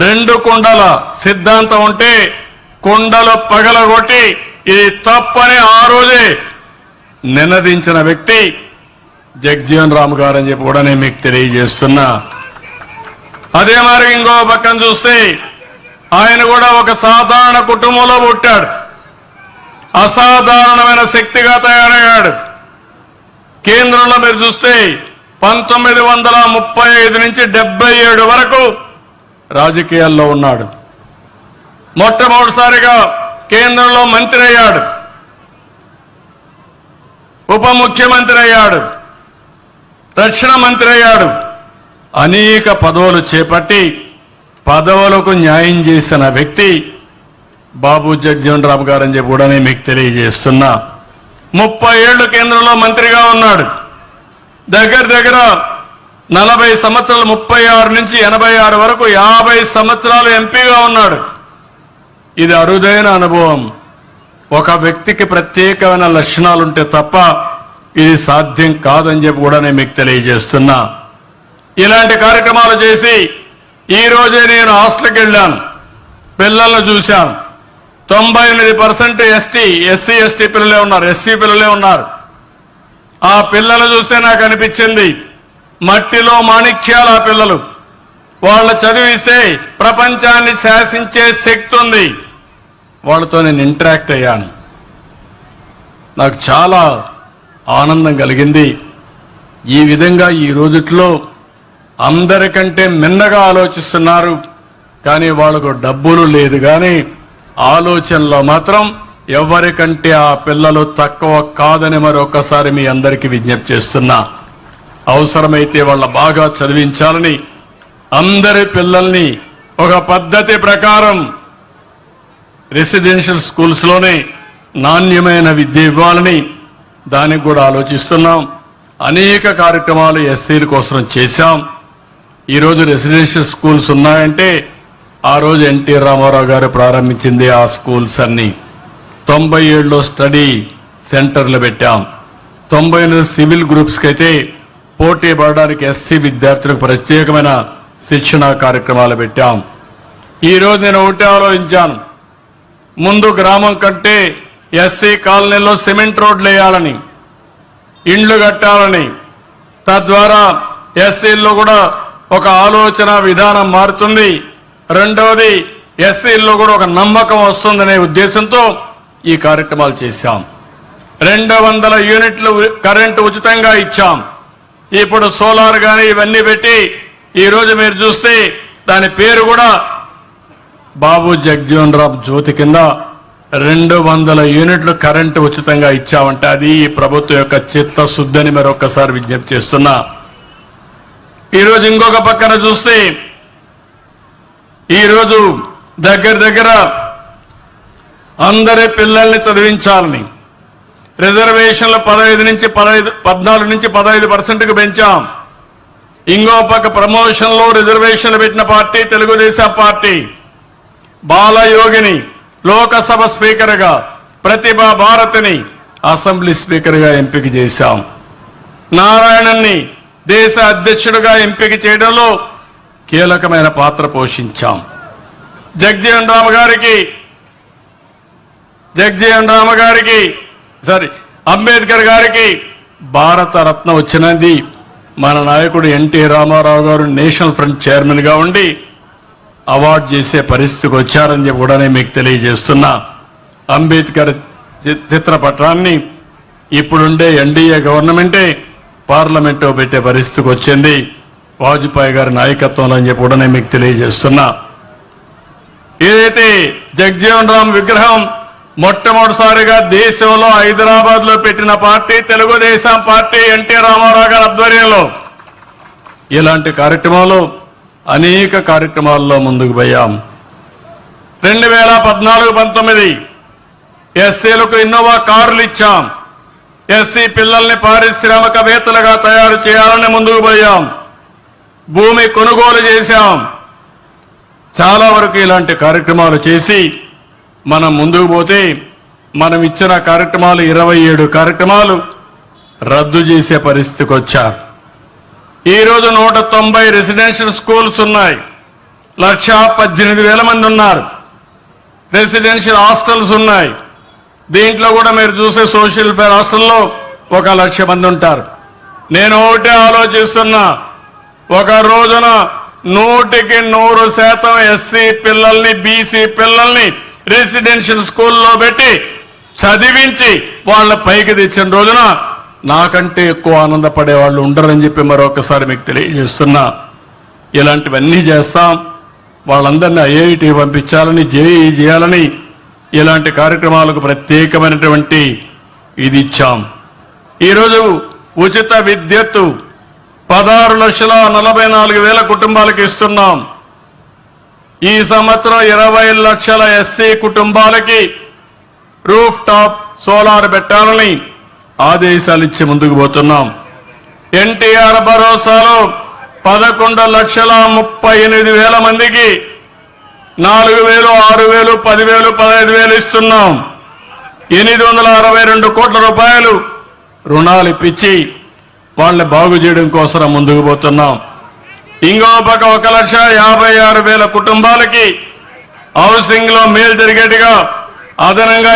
రెండు కుండల సిద్ధాంతం ఉంటే కుండలు పగలగొట్టి ఇది తప్పని ఆ రోజే నినదించిన వ్యక్తి జగ్జీవన్ రామ్ గారు అని చెప్పి కూడా నేను మీకు తెలియజేస్తున్నా. అదే మరి ఇంకో పక్కన చూస్తే ఆయన కూడా ఒక సాధారణ కుటుంబంలో పుట్టాడు. అసాధారణమైన శక్తిగా తయారయ్యాడు. కేంద్రంలో మీరు చూస్తే 1935 నుంచి 77 వరకు రాజకీయాల్లో ఉన్నాడు. మొట్టమొదటిసారిగా కేంద్రంలో మంత్రి అయ్యాడు, ఉప ముఖ్యమంత్రి అయ్యాడు, రక్షణ మంత్రి అయ్యాడు. అనేక పదవులు చేపట్టి పదవులకు న్యాయం చేసిన వ్యక్తి బాబు జగ్జీవన్ రామ్ గారు అని చెప్పి కూడా నేను మీకు తెలియజేస్తున్నా. 30 ఏళ్లు కేంద్రంలో మంత్రిగా ఉన్నాడు. దగ్గర 40 సంవత్సరాలు, 36 నుంచి 86 వరకు 50 సంవత్సరాలు ఎంపీగా ఉన్నాడు. ఇది అరుదైన అనుభవం. ఒక వ్యక్తికి ప్రత్యేకమైన లక్షణాలుంటే తప్ప ఇది సాధ్యం కాదని చెప్పి కూడా నేను మీకు తెలియజేస్తున్నా. ఇలాంటి కార్యక్రమాలు చేసి ఈ రోజే నేను హాస్టల్కి వెళ్ళాను, పిల్లలను చూశాను. 98% ఎస్సీ ఎస్టీ పిల్లలే ఉన్నారు, ఎస్సీ పిల్లలే ఉన్నారు. ఆ పిల్లలు చూస్తే నాకు అనిపించింది మట్టిలో మాణిక్యాలు. ఆ పిల్లలు వాళ్ళ చదివిస్తే ప్రపంచాన్ని శాసించే శక్తి ఉంది. వాళ్ళతో నేను ఇంటరాక్ట్ అయ్యాను. నాకు చాలా ఆనందం కలిగింది. ఈ విధంగా ఈ రోజుట్లో అందరికంటే మిన్నగా ఆలోచిస్తున్నారు, కానీ వాళ్ళకు డబ్బులు లేదు, కానీ ఆలోచనలో మాత్రం ఎవరికంటే ఆ పిల్లలు తక్కువ కాదని మరొకసారి మీ అందరికీ విజ్ఞప్తి చేస్తున్నా. అవసరమైతే వాళ్ళ బాగా చదివించాలని, అందరి పిల్లల్ని ఒక పద్ధతి ప్రకారం రెసిడెన్షియల్ స్కూల్స్లోనే నాణ్యమైన విద్య ఇవ్వాలని దానికి కూడా ఆలోచిస్తున్నాం. అనేక కార్యక్రమాలు ఎస్సీల కోసం చేశాం. ఈరోజు రెసిడెన్షియల్ స్కూల్స్ ఉన్నాయంటే ఆ రోజు ఎన్టీ రామారావు గారు ప్రారంభించింది ఆ స్కూల్స్ అన్ని. 97లో స్టడీ సెంటర్లు పెట్టాం. 90 సివిల్ గ్రూప్స్కి అయితే పోటీ పడడానికి ఎస్సీ విద్యార్థులకు ప్రత్యేకమైన శిక్షణా కార్యక్రమాలు పెట్టాం. ఈరోజు నేను ఒకటే ఆలోచించాను, ముందు గ్రామం కంటే ఎస్సీ కాలనీలో సిమెంట్ రోడ్లు వేయాలని, ఇండ్లు కట్టాలని, తద్వారా ఎస్సీల్లో కూడా ఒక ఆలోచన విధానం మారుతుంది. రెండవది ఎస్సీల్లో కూడా ఒక నమ్మకం వస్తుందనే ఉద్దేశంతో ఈ కార్యక్రమాలు చేశాం. 200 యూనిట్లు కరెంటు ఉచితంగా ఇచ్చాం. ఇప్పుడు సోలార్ కానీ ఇవన్నీ పెట్టి ఈరోజు మీరు చూస్తే దాని పేరు కూడా బాబు జగ్జీవన్ రామ్ జ్యోతి కింద 200 యూనిట్లు కరెంటు ఉచితంగా ఇచ్చామంటే అది ఈ ప్రభుత్వం యొక్క చిత్తశుద్ధి అని మరొకసారి విజ్ఞప్తి చేస్తున్నా. ఈరోజు ఇంకొక పక్కన చూస్తే ఈరోజు దగ్గర అందరి పిల్లల్ని చదివించాలని రిజర్వేషన్లు 14 నుంచి 15% పెంచాం. ఇంకో పక్క ప్రమోషన్లో రిజర్వేషన్లు పెట్టిన పార్టీ తెలుగుదేశం పార్టీ. బాలయోగిని లోకసభ స్పీకర్గా, ప్రతిభా భారతిని అసెంబ్లీ స్పీకర్గా ఎంపిక చేశాం. నారాయణన్ని దేశ అధ్యక్షుడిగా ఎంపిక చేయడంలో కీలకమైన పాత్ర పోషించాం. జగ్జీవన్ రామ్ గారికి అంబేద్కర్ గారికి భారతరత్న వచ్చినది మన నాయకుడు ఎన్టీ రామారావు గారు నేషనల్ ఫ్రంట్ చైర్మన్ గా ఉండి అవార్డు చేసే పరిస్థితికి వచ్చారని చెప్పి కూడా మీకు తెలియజేస్తున్నా. అంబేద్కర్ చిత్రపటాన్ని ఇప్పుడుండే ఎన్డీఏ గవర్నమెంటే పార్లమెంట్లో పెట్టే పరిస్థితికి వచ్చింది వాజ్పేయి గారి నాయకత్వంలో అని చెప్పి కూడా మీకు తెలియజేస్తున్నా. ఏదైతే జగ్జీవన్ రామ్ విగ్రహం మొట్టమొదటిసారిగా దేశంలో హైదరాబాద్ లో పెట్టిన party Telugu Desam party, NT Ramarao గారి ఆధ్వర్యంలో. ఇలాంటి కార్యక్రమాలు అనేక కార్యక్రమాల్లో ముందుకు పోయాం. 2014-19 ఎస్సీలకు ఇన్నోవా కార్లు ఇచ్చాం. ఎస్సీ పిల్లల్ని పారిశ్రామికవేత్తలుగా తయారు చేయాలని ముందుకు పోయాం. భూమి కొనుగోలు చేశాం. చాలా వరకు ఇలాంటి కార్యక్రమాలు చేసి మనం ముందుకు పోతే మనం ఇచ్చిన కార్యక్రమాలు 27 కార్యక్రమాలు రద్దు చేసే పరిస్థితికి వచ్చారు. ఈరోజు 190 రెసిడెన్షియల్ స్కూల్స్ ఉన్నాయి. 1,18,000 మంది ఉన్నారు. రెసిడెన్షియల్ హాస్టల్స్ ఉన్నాయి. దీంట్లో కూడా మీరు చూసే సోషల్ వెల్ఫేర్ హాస్టల్లో 1,00,000 మంది ఉంటారు. నేను ఒకటే ఆలోచిస్తున్నా, ఒక రోజున 100% ఎస్సీ పిల్లల్ని బీసీ పిల్లల్ని రెసిడెన్షియల్ స్కూల్లో పెట్టి చదివించి వాళ్ళ పైకి తెచ్చిన రోజున నాకంటే ఎక్కువ ఆనందపడే వాళ్ళు ఉండరని చెప్పి మరొకసారి మీకు తెలియజేస్తున్నా. ఇలాంటివన్నీ చేస్తాం. వాళ్ళందరినీ ఐఐటి పంపించాలని, జేఈ చేయాలని ఇలాంటి కార్యక్రమాలకు ప్రత్యేకమైనటువంటి ఇది ఇచ్చాం. ఈరోజు ఉచిత విద్యుత్తు 16,44,000 కుటుంబాలకు ఇస్తున్నాం. ఈ సంవత్సరం 20 లక్షల ఎస్సీ కుటుంబాలకి రూఫ్ టాప్ సోలార్ పెట్టాలని ఆదేశాలు ఇచ్చి ముందుకు పోతున్నాం. ఎన్టీఆర్ భరోసాలో 11,38,000 మందికి 4,000, 6,000, 10,000, 15,000 ఇస్తున్నాం. 862 కోట్ల రూపాయలు రుణాలు ఇప్పించి వాళ్ళని బాగు చేయడం కోసం ముందుకు పోతున్నాం. ఇంకో పక్క 1,56,000 కుటుంబాలకి హౌసింగ్ లో మేలు జరిగేట్టుగా అదనంగా